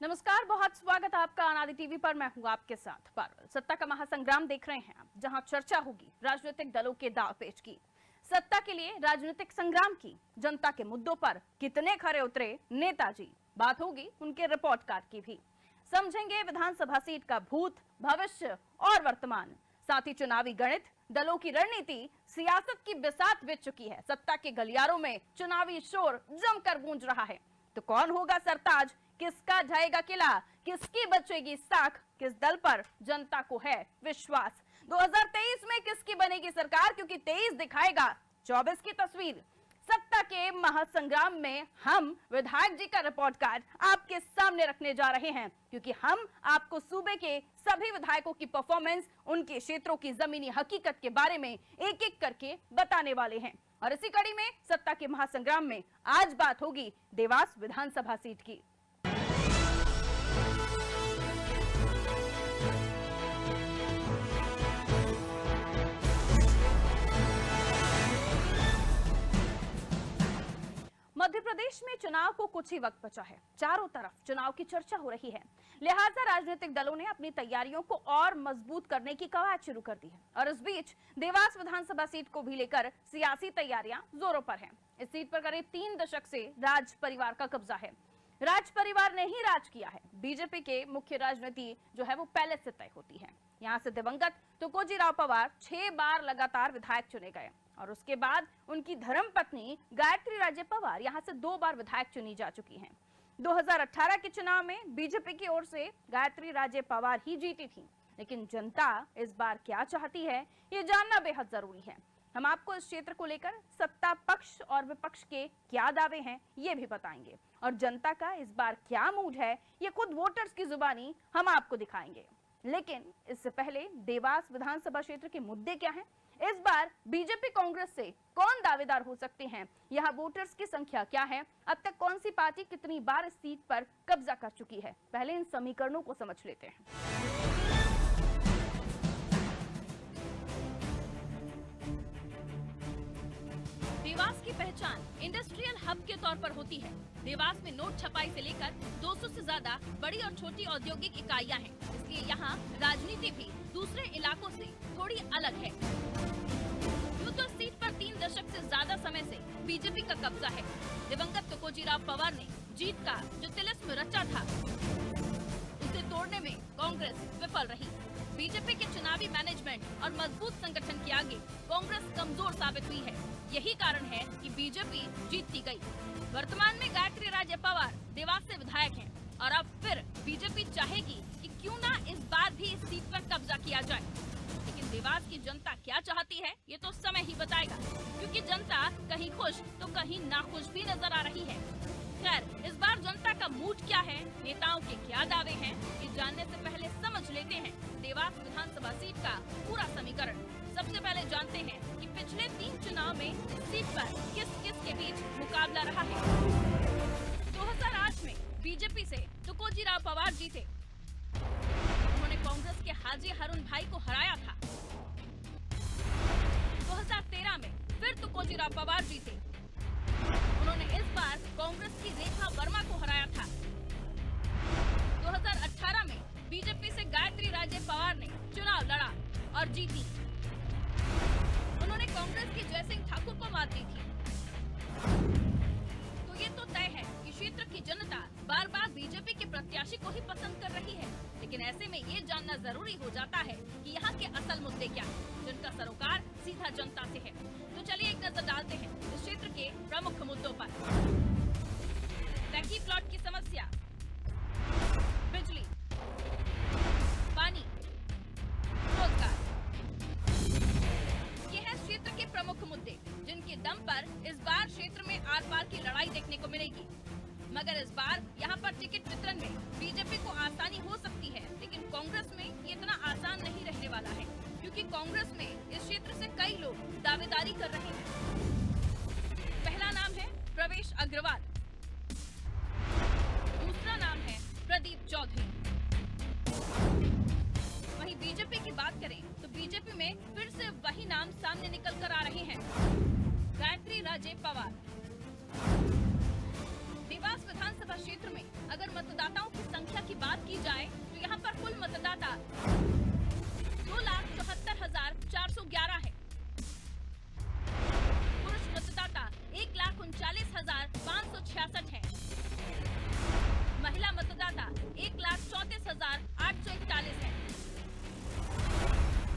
नमस्कार, बहुत स्वागत है आपका अनादि टीवी पर। मैं हूं आपके साथ पारुल। सत्ता का महासंग्राम देख रहे हैं आप, जहां चर्चा होगी राजनीतिक दलों के दांवपेच की, सत्ता के लिए राजनीतिक संग्राम की, जनता के मुद्दों पर कितने खरे उतरे नेताजी। बात होगी उनके रिपोर्ट कार्ड की भी। समझेंगे विधानसभा सीट का भूत, भविष्य और वर्तमान, साथ ही चुनावी गणित, दलों की रणनीति, सियासत की बिसात बिछ चुकी है। सत्ता के गलियारों में चुनावी शोर जमकर गूंज रहा है। तो कौन होगा सरताज, किसका ढहेगा किला, किसकी बचेगी साख, किस दल पर जनता को है विश्वास। 2023 में किसकी बनेगी सरकार, क्योंकि 23 दिखाएगा 24 की तस्वीर। सत्ता के महासंग्राम में हम विधायक जी का रिपोर्ट कार्ड आपके सामने रखने जा रहे हैं, क्योंकि हम आपको सूबे के सभी विधायकों की परफॉर्मेंस, उनके क्षेत्रों की जमीनी हकीकत के बारे में एक एक करके बताने वाले हैं। और इसी कड़ी में सत्ता के महासंग्राम में आज बात होगी देवास विधानसभा सीट की। मध्य प्रदेश में चुनाव को कुछ ही वक्त बचा है। चारों तरफ चुनाव की चर्चा हो रही है, लिहाजा राजनीतिक दलों ने अपनी तैयारियों को और मजबूत करने की कवायद शुरू कर दी है। और इस बीच देवास विधानसभा सीट को भी लेकर सियासी तैयारियां जोरों पर हैं। इस सीट पर करीब 3 दशक से राज परिवार का कब्जा है। राज परिवार ने ही राज किया है। बीजेपी के मुख्य राजनीति जो है वो पहले से तय होती है। यहाँ से दिवंगत तुकोजीराव पवार 6 बार लगातार विधायक चुने गए और उसके बाद उनकी धर्मपत्नी गायत्री राजे पवार यहां से 2 बार विधायक चुनी जा चुकी हैं। 2018 के चुनाव में बीजेपी की ओर से गायत्री राजे पवार ही जीती थी, लेकिन जनता इस बार क्या चाहती है ये जानना बेहद जरूरी है। हम आपको इस क्षेत्र को लेकर सत्ता पक्ष और विपक्ष के क्या दावे हैं ये भी बताएंगे, और जनता का इस बार क्या मूड है ये खुद वोटर्स की जुबानी हम आपको दिखाएंगे। लेकिन इससे पहले देवास विधानसभा क्षेत्र के मुद्दे क्या हैं, इस बार बीजेपी कांग्रेस से कौन दावेदार हो सकते हैं, यहाँ वोटर्स की संख्या क्या है, अब तक कौन सी पार्टी कितनी बार इस सीट पर कब्जा कर चुकी है, पहले इन समीकरणों को समझ लेते हैं। देवास की पहचान इंडस्ट्रियल हब के तौर पर होती है। देवास में नोट छपाई से लेकर 200 से ज्यादा बड़ी और छोटी औद्योगिक इकाइयां हैं, इसलिए यहाँ राजनीति भी दूसरे इलाकों से थोड़ी अलग है। यूं तो सीट पर 3 दशक से ज्यादा समय से बीजेपी का कब्जा है। दिवंगत तुकोजीराव पवार ने जीत का जो तिलिस्म रचा था, उसे तोड़ने में कांग्रेस विफल रही। बीजेपी के चुनावी मैनेजमेंट और मजबूत संगठन के आगे कांग्रेस कमजोर साबित हुई है। यही कारण है कि बीजेपी जीतती गई। वर्तमान में गायत्री राजे पवार देवास से विधायक हैं और अब फिर बीजेपी चाहेगी कि क्यों ना इस बार भी इस सीट पर कब्जा किया जाए। लेकिन देवास की जनता क्या चाहती है ये तो समय ही बताएगा, क्योंकि जनता कहीं खुश तो कहीं नाखुश भी नजर आ रही है। खैर, इस बार जनता का मूड क्या है, नेताओं के क्या दावे हैं, ये जानने से पहले समझ लेते हैं देवास विधानसभा सीट का पूरा समीकरण। सबसे पहले जानते हैं कि पिछले 3 चुनाव में इस सीट पर किस किस के बीच मुकाबला रहा है। 2008 में बीजेपी से तुकोजीराव पवार जीते। उन्होंने कांग्रेस के हाजी हारून भाई को हराया था। 2013 में फिर तुकोजीराव पवार जीते। उन्होंने इस बार कांग्रेस की रेखा वर्मा को हराया था। 2018 में बीजेपी से गायत्री राजे पवार ने चुनाव लड़ा और जीती। उन्होंने कांग्रेस की जयसिंह ठाकुर को मात दी थी। तो ये तो तय है कि क्षेत्र की जनता बार बार बीजेपी के प्रत्याशी को ही पसंद कर रही है। लेकिन ऐसे में ये जानना जरूरी हो जाता है कि यहाँ के असल मुद्दे क्या हैं, जिनका सरोकार सीधा जनता से है। तो चलिए एक नजर डालते हैं इस क्षेत्र के प्रमुख मुद्दों पर। तहकी प्लॉट की समस्या, बिजली, पानी, रोजगार, ये है क्षेत्र के प्रमुख मुद्दे, जिनके दम पर इस बार क्षेत्र में आर पार की लड़ाई देखने को मिलेगी। मगर इस बार यहाँ पर टिकट वितरण में बीजेपी को आसानी हो सकती है, लेकिन कांग्रेस में ये इतना आसान नहीं रहने वाला है, क्योंकि कांग्रेस में इस क्षेत्र से कई लोग दावेदारी कर रहे हैं। पहला नाम है प्रवेश अग्रवाल, दूसरा नाम है प्रदीप चौधरी। वहीं बीजेपी की बात करें तो बीजेपी में फिर से वही नाम सामने निकल कर आ रहे हैं, गायत्री राजे पवार। देवास विधानसभा क्षेत्र में अगर मतदाताओं की संख्या की जाए तो यहाँ पर कुल मतदाता 2,74,411 है। पुरुष मतदाता 1,39,566 है। महिला मतदाता 1,34,841 है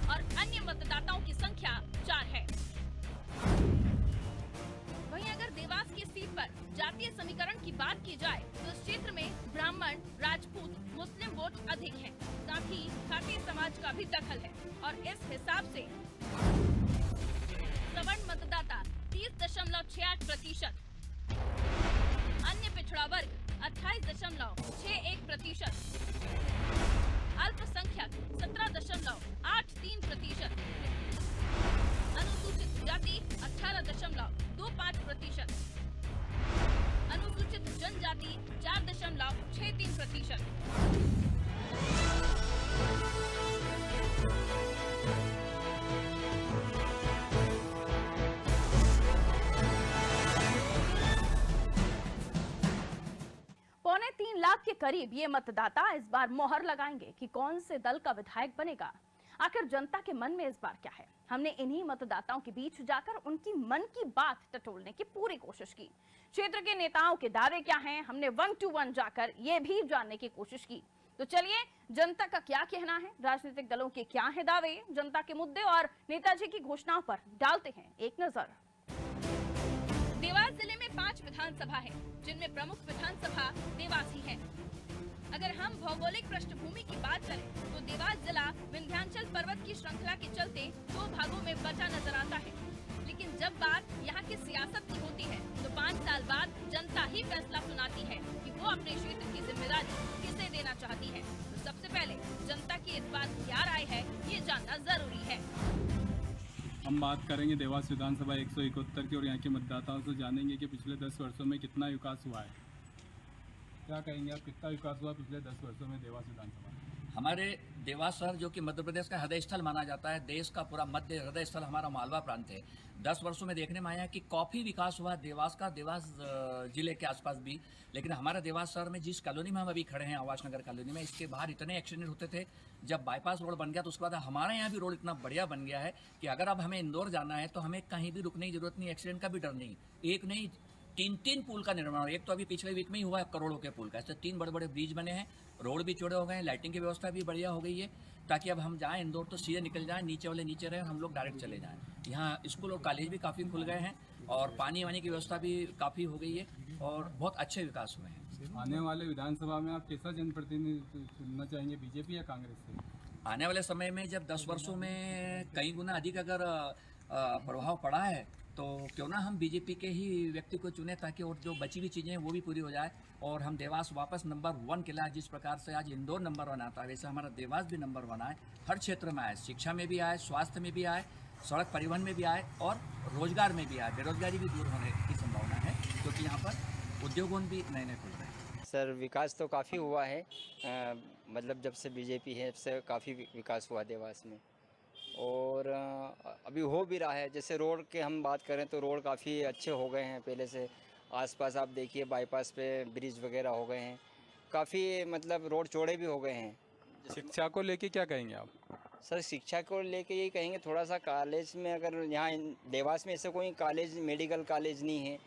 और अन्य मतदाताओं की संख्या 4 है। वहीं अगर देवास की सीट पर जातीय समीकरण की बात की जाए तो इस क्षेत्र में ब्राह्मण, राजपूत, मुस्लिम वोट अधिक हैं। साथ ही खाटी समाज का भी दखल है और इस हिसाब से सवर्ण मतदाता 30.68%, अन्य पिछड़ा वर्ग 28.61%, अल्पसंख्यक 17.83%, अनुसूचित जाति 18.25%, अनुसूचित जनजाति 4.63%। पौने 3 लाख के करीब ये मतदाता इस बार मोहर लगाएंगे कि कौन से दल का विधायक बनेगा। आखिर जनता के मन में इस बार क्या है? हमने इन्हीं मतदाताओं के बीच जाकर उनकी मन की बात टटोलने की पूरी कोशिश की। क्षेत्र के नेताओं के दावे क्या हैं, हमने 1 to 1 जाकर ये भी जानने की कोशिश की। तो चलिए, जनता का क्या कहना है, राजनीतिक दलों के क्या है दावे, जनता के मुद्दे और नेताजी की घोषणाओं पर डालते हैं एक नजर। देवास जिले में 5 विधानसभा है, जिनमें प्रमुख विधानसभा देवास ही है। अगर हम भौगोलिक पृष्ठभूमि की बात करें तो देवास जिला विंध्याचल पर्वत की श्रृंखला के चलते 2 भागों में बटा नजर आता है। लेकिन जब बात यहाँ की सियासत की होती है तो 5 साल बाद जनता ही फैसला सुनाती है कि वो अपने क्षेत्र की जिम्मेदारी किसे देना चाहती है। तो सबसे पहले जनता की इस बात क्या राय है, ये जानना जरूरी है। हम बात करेंगे देवास विधानसभा 171 की और यहाँ के मतदाताओं से जानेंगे कि पिछले 10 वर्षों में कितना विकास हुआ है। क्या कहेंगे आप, कितना विकास हुआ पिछले 10 वर्षों में देवास विधानसभा? हमारे देवास शहर जो कि मध्य प्रदेश का हृदय स्थल माना जाता है, देश का पूरा मध्य हृदय स्थल हमारा मालवा प्रांत है। 10 वर्षों में देखने में आया कि काफ़ी विकास हुआ देवास का, देवास जिले के आसपास भी। लेकिन हमारे देवास शहर में जिस कॉलोनी में हम अभी खड़े हैं, आवास नगर कॉलोनी में, इसके बाहर इतने एक्सीडेंट होते थे। जब बाईपास रोड बन गया तो उसके बाद हमारे यहाँ भी रोड इतना बढ़िया बन गया है कि अगर अब हमें इंदौर जाना है तो हमें कहीं भी रुकने की जरूरत नहीं, एक्सीडेंट का भी डर नहीं। एक नहीं, 3 पुल का निर्माण, एक तो अभी पिछले वीक में ही हुआ है करोड़ों के पुल का। ऐसे 3 बड़े बड़े ब्रिज बने हैं, रोड भी चौड़े हो गए हैं, लाइटिंग की व्यवस्था भी बढ़िया हो गई है, ताकि अब हम जाएं इंदौर तो सीधे निकल जाएं, नीचे वाले नीचे रहें, हम लोग डायरेक्ट चले जाएं। यहाँ स्कूल और कॉलेज भी काफ़ी खुल गए हैं और पानी वानी की व्यवस्था भी काफ़ी हो गई है और बहुत अच्छे विकास हुए हैं। आने वाले विधानसभा में आप कैसा जनप्रतिनिधि चुनना चाहेंगे, बीजेपी या कांग्रेस से? आने वाले समय में जब 10 वर्षों में कई गुना अधिक अगर प्रभाव पड़ा है तो क्यों ना हम बीजेपी के ही व्यक्ति को चुने, ताकि और जो बची हुई चीज़ें हैं वो भी पूरी हो जाए और हम देवास वापस नंबर 1 के लिए, जिस प्रकार से आज इंदौर नंबर 1 आता है वैसे हमारा देवास भी नंबर 1 आए, हर क्षेत्र में आए, शिक्षा में भी आए, स्वास्थ्य में भी आए, सड़क परिवहन में भी आए और रोजगार में भी आए। बेरोजगारी भी दूर होने की संभावना है क्योंकि यहाँ पर उद्योगों भी नए नए खुल रहे हैं। सर विकास तो काफ़ी हुआ है, मतलब जब से बीजेपी है तब से काफ़ी विकास हुआ देवास में और अभी हो भी रहा है। जैसे रोड के हम बात करें तो रोड काफ़ी अच्छे हो गए हैं पहले से। आसपास आप देखिए बाईपास पे ब्रिज वगैरह हो गए हैं, काफ़ी मतलब रोड चौड़े भी हो गए हैं। शिक्षा को लेके क्या कहेंगे आप? सर शिक्षा को लेके यही कहेंगे, थोड़ा सा कॉलेज में, अगर यहाँ देवास में ऐसे कोई कॉलेज, मेडिकल कॉलेज नहीं है,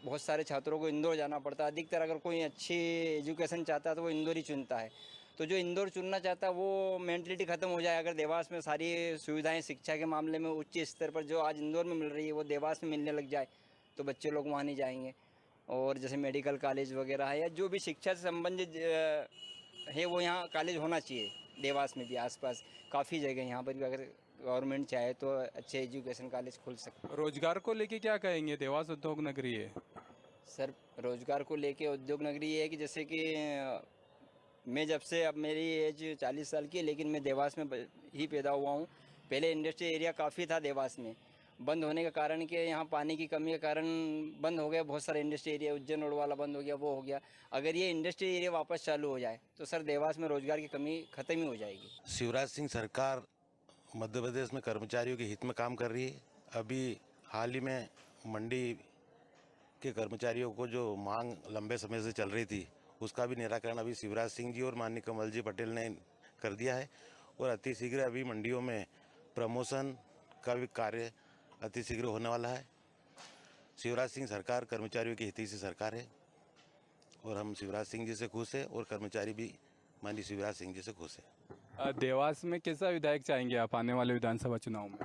बहुत सारे छात्रों को इंदौर जाना पड़ता है। अधिकतर अगर कोई अच्छी एजुकेशन चाहता है तो वो इंदौर ही चुनता है। तो जो इंदौर चुनना चाहता है वो मेंटलिटी ख़त्म हो जाए। अगर देवास में सारी सुविधाएं शिक्षा के मामले में उच्च स्तर पर जो आज इंदौर में मिल रही है वो देवास में मिलने लग जाए तो बच्चे लोग वहाँ नहीं जाएंगे। और जैसे मेडिकल कॉलेज वगैरह है या जो भी शिक्षा से संबंधित है वो यहाँ कॉलेज होना चाहिए। देवास में भी आसपास काफ़ी जगह यहाँ पर भी अगर गवर्नमेंट चाहे तो अच्छे एजुकेशन कॉलेज खुल सकते। रोजगार को लेके क्या कहेंगे? देवास उद्योग नगरी है सर, रोजगार को लेके उद्योग नगरी ये है कि जैसे कि मैं जब से, अब मेरी एज 40 साल की है लेकिन मैं देवास में ही पैदा हुआ हूँ। पहले इंडस्ट्री एरिया काफ़ी था देवास में, बंद होने के कारण कि यहाँ पानी की कमी के कारण बंद हो गया। बहुत सारे इंडस्ट्री एरिया, उज्जैन रोड वाला बंद हो गया, वो हो गया। अगर ये इंडस्ट्री एरिया वापस चालू हो जाए तो सर देवास में रोजगार की कमी खत्म ही हो जाएगी। शिवराज सिंह सरकार मध्य प्रदेश में कर्मचारियों के हित में काम कर रही है। अभी हाल ही में मंडी के कर्मचारियों को जो मांग लंबे समय से चल रही थी उसका भी निराकरण अभी शिवराज सिंह जी और माननीय कमल जी पटेल ने कर दिया है। और अतिशीघ्र अभी मंडियों में प्रमोशन का भी कार्य अतिशीघ्र होने वाला है। शिवराज सिंह सरकार कर्मचारियों की हितैषी सरकार है और हम शिवराज सिंह जी से खुश हैं और कर्मचारी भी माननीय शिवराज सिंह जी से खुश हैं। देवास में कैसा विधायक चाहेंगे आप आने वाले विधानसभा चुनाव में?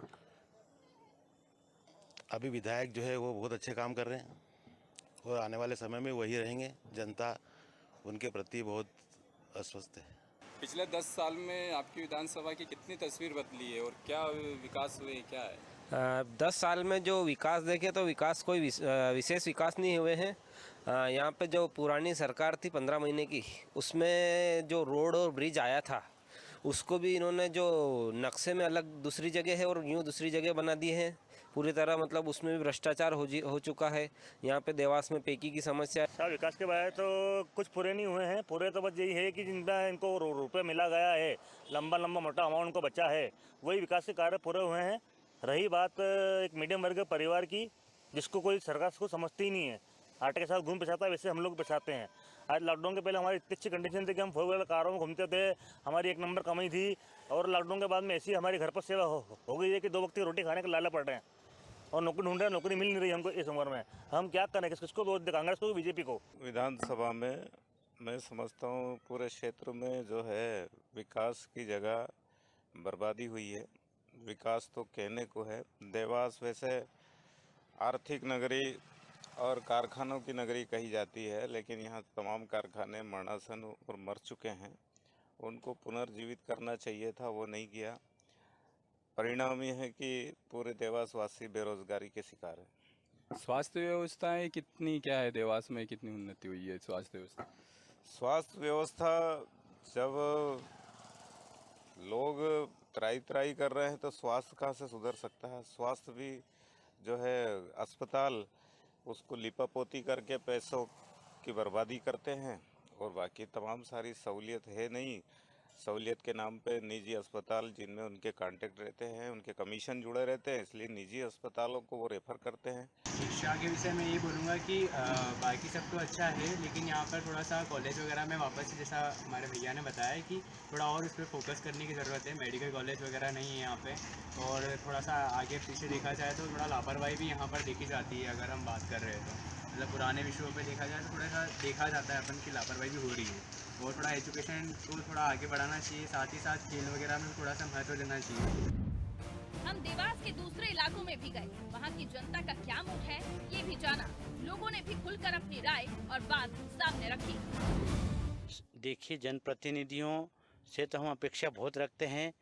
अभी विधायक जो है वो बहुत अच्छे काम कर रहे हैं और आने वाले समय में वही रहेंगे। जनता उनके प्रति बहुत आश्वस्त है। पिछले 10 साल में आपकी विधानसभा की कितनी तस्वीर बदली है और क्या विकास हुए, क्या है? 10 साल में जो विकास देखे तो विकास कोई विशेष विकास नहीं हुए हैं। यहाँ पे जो पुरानी सरकार थी 15 महीने की, उसमें जो रोड और ब्रिज आया था उसको भी इन्होंने जो नक्शे में अलग दूसरी जगह है और यूँ दूसरी जगह बना दी है पूरी तरह। मतलब उसमें भी भ्रष्टाचार हो चुका है। यहाँ पे देवास में पेकी की समस्या है। विकास के बारे तो कुछ पूरे नहीं हुए हैं। पूरे तो बस यही है कि जिनका इनको रुपये मिला गया है, लंबा मोटा अमाउंट उनको बचा है, वही विकास के कार्य पूरे हुए हैं। रही बात एक मीडियम वर्ग परिवार की, जिसको कोई सरकार को समझती ही नहीं है, आटे के साथ घूम पिसाता है, वैसे हम लोग पिसाते हैं। आज लॉकडाउन के पहले हमारी इतनी अच्छी कंडीशन थी कि हम 4 व्हीलर कारों में घूमते थे, हमारी 1 नंबर कमाई थी। और लॉकडाउन के बाद में ऐसी हमारी घर पर सेवा हो गई है कि 2 वक्त की रोटी खाने के लाला पड़ रहे हैं और नौकरी ढूंढ रहे हैं, नौकरी मिल नहीं रही हमको इस उम्र में। हम क्या करें, किसको वोट दें, कांग्रेस को, बीजेपी को? विधानसभा में मैं समझता हूँ पूरे क्षेत्र में जो है विकास की जगह बर्बादी हुई है। विकास तो कहने को है। देवास वैसे आर्थिक नगरी और कारखानों की नगरी कही जाती है, लेकिन यहाँ तमाम कारखाने मरणासन और मर चुके हैं। उनको पुनर्जीवित करना चाहिए था, वो नहीं किया। परिणाम ये है कि पूरे देवासवासी बेरोजगारी के शिकार है। स्वास्थ्य व्यवस्थाएं कितनी, क्या है देवास में, कितनी उन्नति हुई है स्वास्थ्य व्यवस्था? स्वास्थ्य व्यवस्था जब लोग त्राई कर रहे हैं तो स्वास्थ्य कहाँ से सुधर सकता है? स्वास्थ्य भी जो है अस्पताल, उसको लिपापोती करके पैसों की बर्बादी करते हैं और बाकी तमाम सारी सहूलियत है नहीं। सहूलियत के नाम पे निजी अस्पताल जिनमें उनके कॉन्टेक्ट रहते हैं, उनके कमीशन जुड़े रहते हैं, इसलिए निजी अस्पतालों को वो रेफर करते हैं। शिक्षा के विषय में ये बोलूँगा कि बाकी सब तो अच्छा है, लेकिन यहाँ पर थोड़ा सा कॉलेज वगैरह में वापस से, जैसा हमारे भैया ने बताया कि थोड़ा और उस पर फोकस करने की ज़रूरत है। मेडिकल कॉलेज वगैरह नहीं है यहाँ पे, और थोड़ा सा आगे पीछे देखा जाए तो थोड़ा लापरवाही भी यहाँ पर देखी जाती है। अगर हम बात कर रहे हैं तो मतलब पुराने विषयों पे देखा जाए तो थोड़ा सा देखा जाता है अपन की लापरवाही भी हो रही है। और थोड़ा एजुकेशन को थोड़ा आगे बढ़ाना चाहिए, साथ ही साथ खेल वगैरह में थोड़ा सा महत्व देना चाहिए। हम देवास के दूसरे इलाकों में भी गए, वहाँ की जनता का क्या मूड है ये भी जाना। लोगों ने भी खुलकर अपनी राय और बात सामने रखी। देखिए, जनप्रतिनिधियों से तो हम अपेक्षा बहुत रखते हैं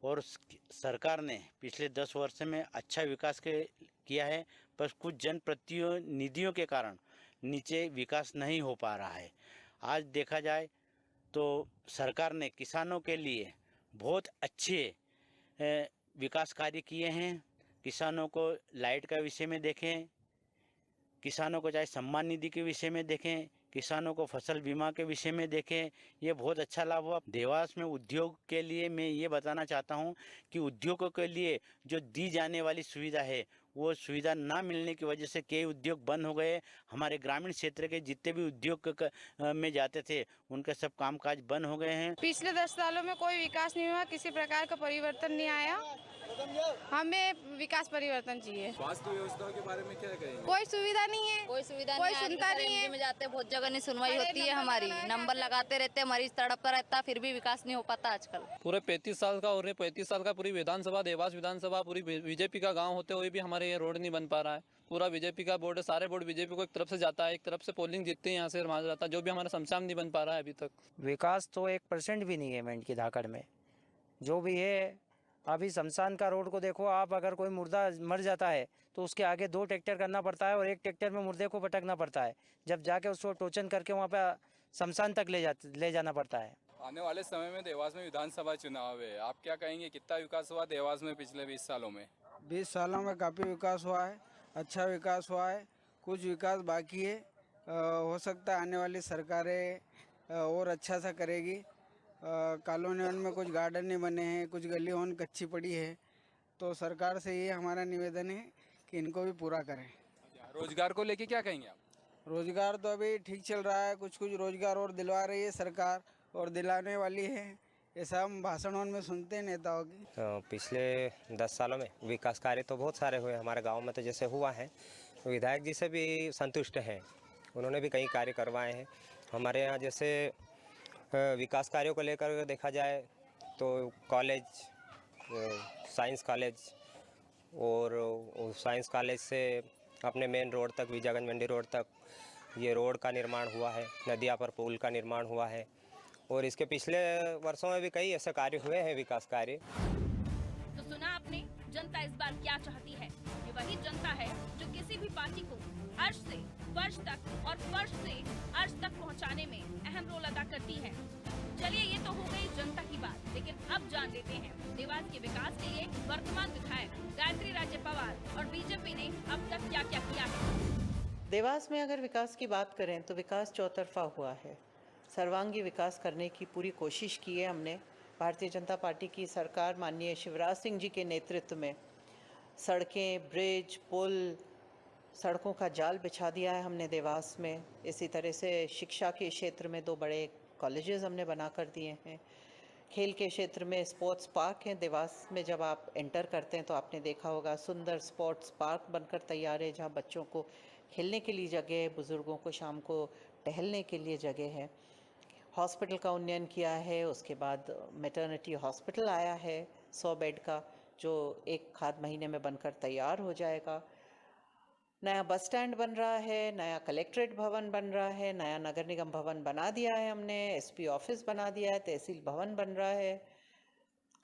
और सरकार ने पिछले 10 वर्ष में अच्छा विकास किया है, पर कुछ जनप्रतिनिधियों के कारण नीचे विकास नहीं हो पा रहा है। आज देखा जाए तो सरकार ने किसानों के लिए बहुत अच्छे विकास कार्य किए हैं। किसानों को लाइट का विषय में देखें, किसानों को चाहे सम्मान निधि के विषय में देखें, किसानों को फसल बीमा के विषय में देखें, ये बहुत अच्छा लाभ हुआ। देवास में उद्योग के लिए मैं ये बताना चाहता हूँ कि उद्योगों के लिए जो दी जाने वाली सुविधा है, वो सुविधा ना मिलने की वजह से कई उद्योग बंद हो गए। हमारे ग्रामीण क्षेत्र के जितने भी उद्योग में जाते थे, उनके सब कामकाज बंद हो गए हैं। पिछले 10 सालों में कोई विकास नहीं हुआ, किसी प्रकार का परिवर्तन नहीं आया। हमें विकास परिवर्तन चाहिए। स्वास्थ्य व्यवस्था के बारे में क्या कहेंगे? कोई सुविधा नहीं है, कोई सुविधा कोई नहीं सुनता नहीं है। में जाते बहुत जगह नहीं सुनवाई होती है हमारी, नंबर लगाते रहते हैं, मरीज तड़पता रहता है, फिर भी विकास नहीं हो पाता आजकल। पूरे 35 साल का और 35 साल का पूरी विधानसभा, देवास विधानसभा पूरी बीजेपी का गांव होते हुए भी हमारे ये रोड नहीं बन पा रहा है। पूरा बीजेपी का बोर्ड है, सारे बोर्ड बीजेपी को एक तरफ से जाता है, एक तरफ से पोलिंग जीतते हैं यहाँ से माना जाता है, जो भी हमारा शमशान नहीं बन पा रहा है अभी तक। विकास तो 1% भी नहीं है मेंढ की धाकड़ में। जो भी है, अभी शमशान का रोड को देखो आप, अगर कोई मुर्दा मर जाता है तो उसके आगे 2 ट्रैक्टर करना पड़ता है और 1 ट्रैक्टर में मुर्दे को पटकना पड़ता है, जब जाके उसको टोचन करके वहाँ पे शमशान तक ले जाना पड़ता है। आने वाले समय में देवास में विधानसभा चुनाव है, आप क्या कहेंगे, कितना विकास हुआ देवास में पिछले 20 सालों में? 20 सालों में काफ़ी विकास हुआ है, अच्छा विकास हुआ है। कुछ विकास बाकी है, हो सकता है आने वाली सरकारें और अच्छा सा करेगी। कॉलोनियों में कुछ गार्डन नहीं बने हैं, कुछ गलियों कच्ची पड़ी है, तो सरकार से ये हमारा निवेदन है कि इनको भी पूरा करें। रोजगार को लेके क्या कहेंगे आप? रोजगार तो अभी ठीक चल रहा है, कुछ कुछ रोजगार और दिलवा रही है सरकार और दिलाने वाली है, ऐसा हम भाषणों में सुनते हैं नेताओं की। पिछले 10 सालों में विकास कार्य तो बहुत सारे हुए हमारे गांव में, तो जैसे हुआ है विधायक जी से भी संतुष्ट हैं, उन्होंने भी कई कार्य करवाए हैं हमारे यहाँ। जैसे विकास कार्यों को लेकर देखा जाए तो कॉलेज, साइंस कॉलेज, और साइंस कॉलेज से अपने मेन रोड तक, विजयगंज मंडी रोड तक ये रोड का निर्माण हुआ है, नदिया पर पुल का निर्माण हुआ है, और इसके पिछले वर्षों में भी कई ऐसे कार्य हुए हैं विकास कार्य। तो सुना आपने, जनता इस बार क्या चाहती है। ये वही जनता है जो किसी भी पार्टी को अर्श से फर्श तक और फर्श से अर्श तक पहुंचाने में अहम रोल अदा करती है। चलिए, ये तो हो गई जनता की बात, लेकिन अब जान लेते हैं देवास के विकास के लिए वर्तमान विधायक गायत्री राज्य पवार और बीजेपी ने अब तक क्या क्या किया है। देवास में अगर विकास की बात करें तो विकास चौतरफा हुआ है। सर्वांगी विकास करने की पूरी कोशिश की है हमने। भारतीय जनता पार्टी की सरकार माननीय शिवराज सिंह जी के नेतृत्व में सड़कें, ब्रिज, पुल, सड़कों का जाल बिछा दिया है हमने देवास में। इसी तरह से शिक्षा के क्षेत्र में 2 बड़े कॉलेजेस हमने बना कर दिए हैं। खेल के क्षेत्र में स्पोर्ट्स पार्क हैं देवास में। जब आप एंटर करते हैं तो आपने देखा होगा सुंदर स्पोर्ट्स पार्क बनकर तैयार है, जहां बच्चों को खेलने के लिए जगह है, बुज़ुर्गों को शाम को टहलने के लिए जगह है। हॉस्पिटल का उन्नयन किया है, उसके बाद मैटरनिटी हॉस्पिटल आया है 100 बेड का, जो 1 महीने में बनकर तैयार हो जाएगा। नया बस स्टैंड बन रहा है, नया कलेक्ट्रेट भवन बन रहा है, नया नगर निगम भवन बना दिया है हमने, एसपी ऑफिस बना दिया है, तहसील भवन बन रहा है।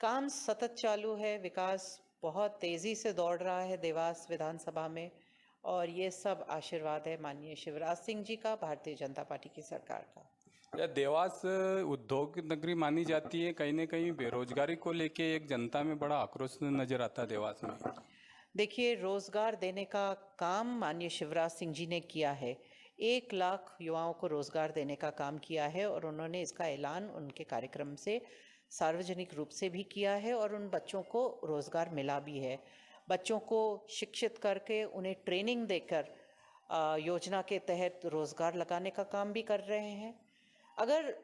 काम सतत चालू है, विकास बहुत तेज़ी से दौड़ रहा है देवास विधानसभा में, और ये सब आशीर्वाद है माननीय शिवराज सिंह जी का, भारतीय जनता पार्टी की सरकार का। यह देवास उद्योग नगरी मानी जाती है, कहीं न कहीं बेरोजगारी को लेके एक जनता में बड़ा आक्रोश नजर आता है देवास में। देखिए, रोजगार देने का काम माननीय शिवराज सिंह जी ने किया है। 1 लाख युवाओं को रोजगार देने का काम किया है, और उन्होंने इसका ऐलान उनके कार्यक्रम से सार्वजनिक रूप से भी किया है, और उन बच्चों को रोजगार मिला भी है। बच्चों को शिक्षित करके उन्हें ट्रेनिंग देकर योजना के तहत रोजगार लगाने का काम भी कर रहे हैं। अगर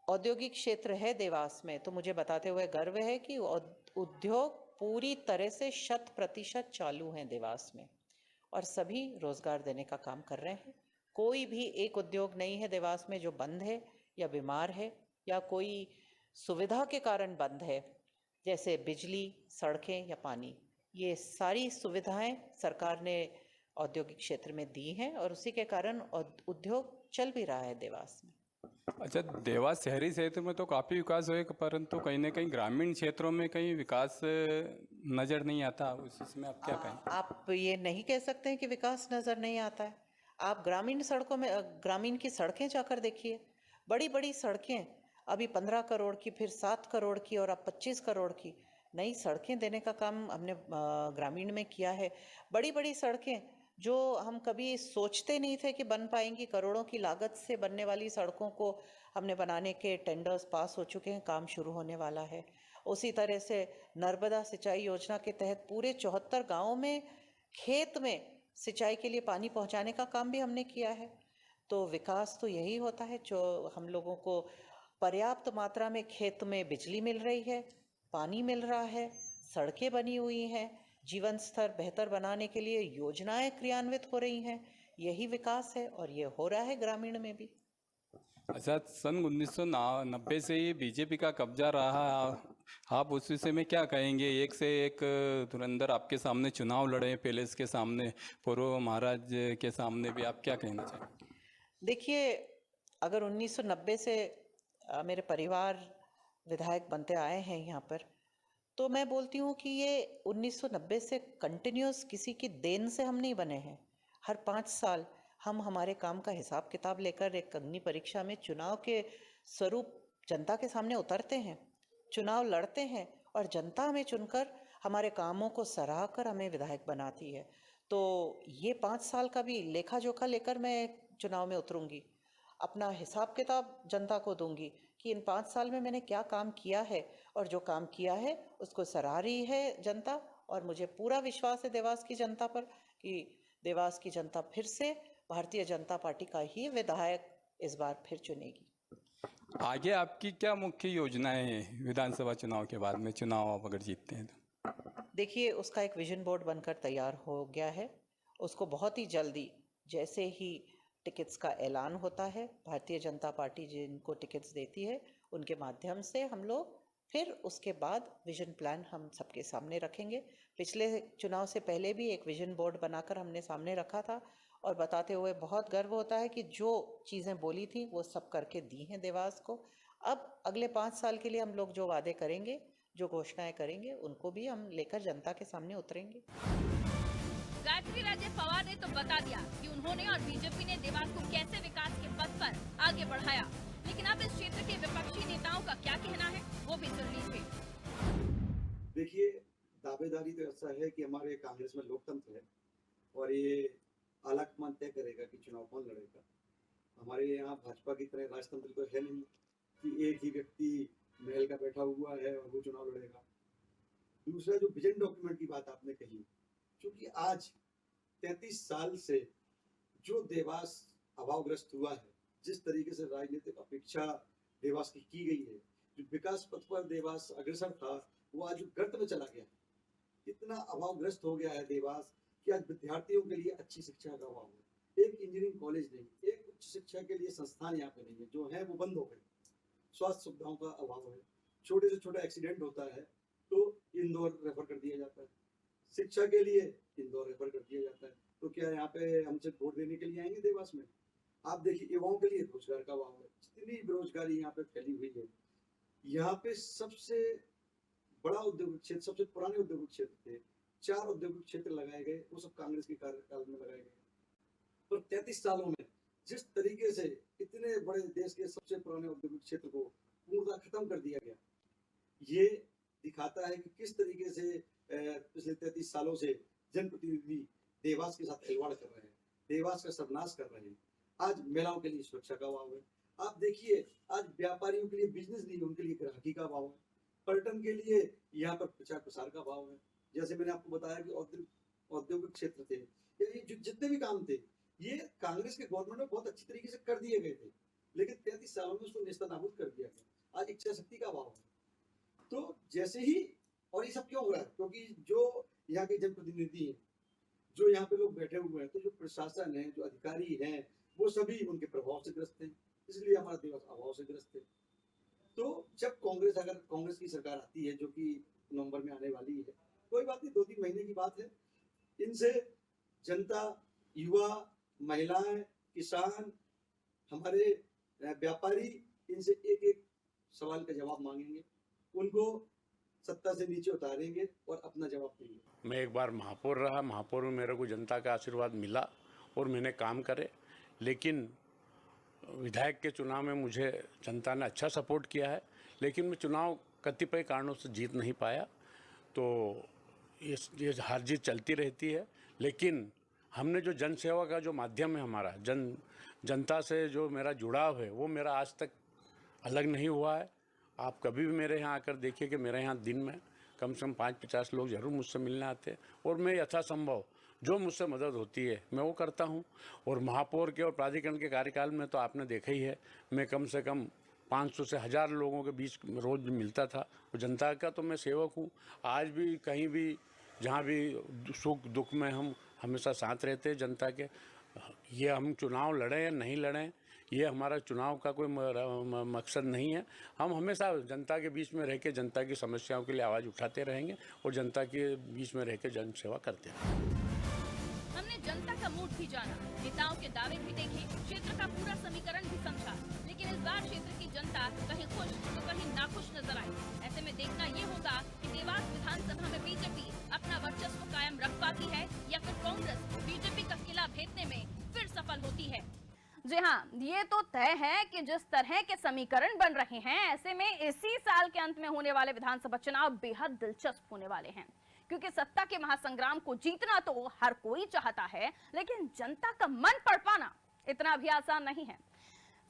औद्योगिक क्षेत्र है देवास में, तो मुझे बताते हुए गर्व है कि उद्योग पूरी तरह से 100% चालू हैं देवास में, और सभी रोजगार देने का काम कर रहे हैं। कोई भी एक उद्योग नहीं है देवास में जो बंद है या बीमार है या कोई सुविधा के कारण बंद है, जैसे बिजली, सड़कें या पानी। ये सारी सुविधाएं सरकार ने औद्योगिक क्षेत्र में दी हैं, और उसी के कारण उद्योग चल भी रहा है देवास में। अच्छा, देवास शहरी क्षेत्र में तो काफ़ी विकास हुए, परंतु कहीं न कहीं ग्रामीण क्षेत्रों में कहीं विकास नज़र नहीं आता, उसमें आप क्या कहें? आप ये नहीं कह सकते हैं कि विकास नज़र नहीं आता है। आप ग्रामीण सड़कों में, ग्रामीण की सड़कें जाकर देखिए, बड़ी बड़ी सड़कें, अभी 15 करोड़ की, फिर 7 करोड़ की, और अब 25 करोड़ की नई सड़कें देने का काम हमने ग्रामीण में किया है। बड़ी बड़ी सड़कें जो हम कभी सोचते नहीं थे कि बन पाएंगी, करोड़ों की लागत से बनने वाली सड़कों को हमने बनाने के टेंडर्स पास हो चुके हैं, काम शुरू होने वाला है। उसी तरह से नर्मदा सिंचाई योजना के तहत पूरे 74 गांवों में खेत में सिंचाई के लिए पानी पहुंचाने का काम भी हमने किया है। तो विकास तो यही होता है, जो हम लोगों को पर्याप्त मात्रा में खेत में बिजली मिल रही है, पानी मिल रहा है, सड़कें बनी हुई हैं, जीवन स्तर बेहतर बनाने के लिए योजनाएं क्रियान्वित हो रही हैं। यही विकास है, और ये हो रहा है ग्रामीण में भी। अच्छा, सन 1990 से ही बीजेपी का कब्जा रहा, आप उस विषय में क्या कहेंगे? एक से एक धुरंधर आपके सामने चुनाव लड़े, पैलेस के सामने, पूर्व महाराज के सामने भी, आप क्या कहना चाहेंगे? देखिए, अगर 1990 से मेरे परिवार विधायक बनते आए हैं यहाँ पर, तो मैं बोलती हूँ कि ये 1990 से कंटिन्यूस किसी की देन से हम नहीं बने हैं। हर 5 साल हम हमारे काम का हिसाब किताब लेकर एक अग्नि परीक्षा में चुनाव के स्वरूप जनता के सामने उतरते हैं, चुनाव लड़ते हैं, और जनता हमें चुनकर हमारे कामों को सराह कर हमें विधायक बनाती है। तो ये 5 साल का भी लेखा जोखा लेकर मैं चुनाव में उतरूंगी, अपना हिसाब किताब जनता को दूंगी कि इन 5 साल में मैंने क्या काम किया है, और जो काम किया है उसको सराह रही है जनता। और मुझे पूरा विश्वास है देवास की जनता पर कि देवास की जनता फिर से भारतीय जनता पार्टी का ही विधायक इस बार फिर चुनेगी। आगे आपकी क्या मुख्य योजनाएं हैं विधानसभा चुनाव के बाद में, चुनाव आप अगर जीतते हैं तो? देखिए, उसका एक विजन बोर्ड बनकर तैयार हो गया है। उसको बहुत ही जल्दी, जैसे ही टिकट्स का ऐलान होता है, भारतीय जनता पार्टी जिनको टिकट्स देती है उनके माध्यम से हम लोग फिर उसके बाद विजन प्लान हम सबके सामने रखेंगे। पिछले चुनाव से पहले भी एक विजन बोर्ड बनाकर हमने सामने रखा था और बताते हुए बहुत गर्व होता है कि जो चीज़ें बोली थी वो सब करके दी हैं देवास को। अब अगले 5 साल के लिए हम लोग जो वादे करेंगे, जो घोषणाएं करेंगे, उनको भी हम लेकर जनता के सामने उतरेंगे। गायत्री राजे पवार ने तो बता दिया कि उन्होंने और बीजेपी ने देवास को कैसे विकास के पथ पर आगे बढ़ाया, लेकिन अब इस क्षेत्र के विपक्षी नेताओं का क्या कहना है वो भी सुन लीजिए। देखिए, दावेदारी तो ऐसा है कि हमारे कांग्रेस में लोकतंत्र है और ये आलाकमान तय करेगा कि चुनाव कौन लड़ेगा। हमारे यहाँ भाजपा की तरह राजतंत्र तो है नहीं कि एक ही व्यक्ति महल का बैठा हुआ है और वो चुनाव लड़ेगा। दूसरा, जो विजन डॉक्यूमेंट की बात आपने कही, क्योंकि आज 33 साल से जो देवास अभावग्रस्त हुआ है, जिस तरीके से राजनीतिक अपेक्षा देवास की गई है, जो विकास पथ पर देवास अग्रसर था वो आज गर्त में चला गया। इतना अभावग्रस्त हो गया है देवास कि आज विद्यार्थियों के लिए अच्छी शिक्षा का अभाव है। एक इंजीनियरिंग कॉलेज नहीं, एक उच्च शिक्षा के लिए संस्थान यहाँ पे नहीं है, जो है वो बंद हो गए। स्वास्थ्य सुविधाओं का अभाव है, छोटे से छोटा एक्सीडेंट होता है तो इंदौर रेफर कर दिया जाता है, शिक्षा के लिए इंदौर रेफर कर दिया जाता है। तो क्या यहाँ पे हमसे वोट देने के लिए आएंगे देवास में? आप देखिए, युवाओं के लिए रोजगार का अभाव है, जितनी बेरोजगारी यहाँ पे फैली हुई है। यहाँ पे सबसे बड़ा औद्योगिक क्षेत्र, सबसे पुराने औद्योगिक क्षेत्र थे, 4 औद्योगिक क्षेत्र लगाए गए, वो सब कांग्रेस के कार्यकाल में लगाए गए। और 33 सालों में जिस तरीके से इतने बड़े देश के सबसे पुराने औद्योगिक क्षेत्र को पूर्णतः खत्म कर दिया गया, ये दिखाता है कि किस तरीके से पिछले 33 सालों से जनप्रतिनिधि देवास के साथ खिलवाड़ कर रहे हैं, देवास का सर्वनाश कर रहे हैं। आज महिलाओं के लिए सुरक्षा का अभाव है। आप देखिए, आज व्यापारियों के लिए बिजनेस नहीं, उनके लिए ग्राहकी का अभाव है। पर्यटन के लिए यहाँ पर प्रचार प्रसार का अभाव है। जैसे मैंने आपको बताया कि औद्योगिक क्षेत्र थे, ये जितने भी काम थे, ये कांग्रेस के गवर्नमेंट में बहुत अच्छी तरीके से कर दिए गए थे, लेकिन 33 सालों में उसको नेस्तनाबूद कर दिया गया। आज इच्छा शक्ति का अभाव है। तो जैसे ही, और ये सब क्यों हो रहा है? क्योंकि जो यहाँ के जनप्रतिनिधि हैं, जो यहाँ पे लोग बैठे हुए हैं, तो जो प्रशासन है, जो अधिकारी हैं, वो सभी उनके प्रभाव से ग्रस्त हैं, इसलिए हमारा देवास अभाव से ग्रस्त है। तो जब कांग्रेस की सरकार आती है, जो कि नवंबर में आने वाली है, कोई बात नहीं, 2-3 महीने की बात है, इनसे जनता, युवा, महिलाएं, किसान, हमारे व्यापारी, इनसे एक सवाल का जवाब मांगेंगे, उनको सत्ता से नीचे उतारेंगे और अपना जवाब देंगे। मैं एक बार महापौर रहा, महापौर में मेरे को जनता का आशीर्वाद मिला और मैंने काम करे, लेकिन विधायक के चुनाव में मुझे जनता ने अच्छा सपोर्ट किया है, लेकिन मैं चुनाव कतिपय कारणों से जीत नहीं पाया। तो ये हार जीत चलती रहती है, लेकिन हमने जो जन सेवा का जो माध्यम है हमारा, जनता से जो मेरा जुड़ाव है, वो मेरा आज तक अलग नहीं हुआ है। आप कभी भी मेरे यहाँ आकर देखिए कि मेरे यहाँ दिन में कम से कम 5-50 लोग ज़रूर मुझसे मिलने आते हैं और मैं यथासंभव जो मुझसे मदद होती है मैं वो करता हूँ। और महापौर के और प्राधिकरण के कार्यकाल में तो आपने देखा ही है, मैं कम से कम 500 से 1000 लोगों के बीच रोज़ मिलता था। और जनता का तो मैं सेवक हूँ। आज भी कहीं भी जहाँ भी सुख दुख में हम हमेशा साथ रहते हैं जनता के। ये हम चुनाव लड़ें या नहीं लड़ें, ये हमारा चुनाव का कोई मकसद नहीं है। हम हमेशा जनता के बीच में रह के जनता की समस्याओं के लिए आवाज़ उठाते रहेंगे और जनता के बीच में रह के जन सेवा करते रहेंगे। हमने जनता का मूड भी जाना, नेताओं के दावे भी देखे, क्षेत्र का पूरा समीकरण भी समझा, लेकिन इस बार क्षेत्र की जनता कहीं खुश तो कहीं नाखुश नजर आई। ऐसे में देखना ये होगा कि देवास विधानसभा में बीजेपी अपना वर्चस्व कायम रख पाती है या फिर कांग्रेस बीजेपी का किला भेदने में फिर सफल होती है। जी हाँ, ये तो तय है कि जिस तरह के समीकरण बन रहे हैं, ऐसे में इसी साल के अंत में होने वाले विधानसभा चुनाव बेहद दिलचस्प होने वाले हैं, क्योंकि सत्ता के महासंग्राम को जीतना तो हर कोई चाहता है, लेकिन जनता का मन पढ़ पाना इतना भी आसान नहीं है।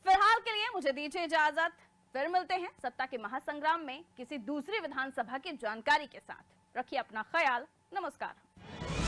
फिलहाल के लिए मुझे दीजिए इजाजत, फिर मिलते हैं सत्ता के महासंग्राम में किसी दूसरी विधानसभा की जानकारी के साथ। रखिए अपना ख्याल, नमस्कार।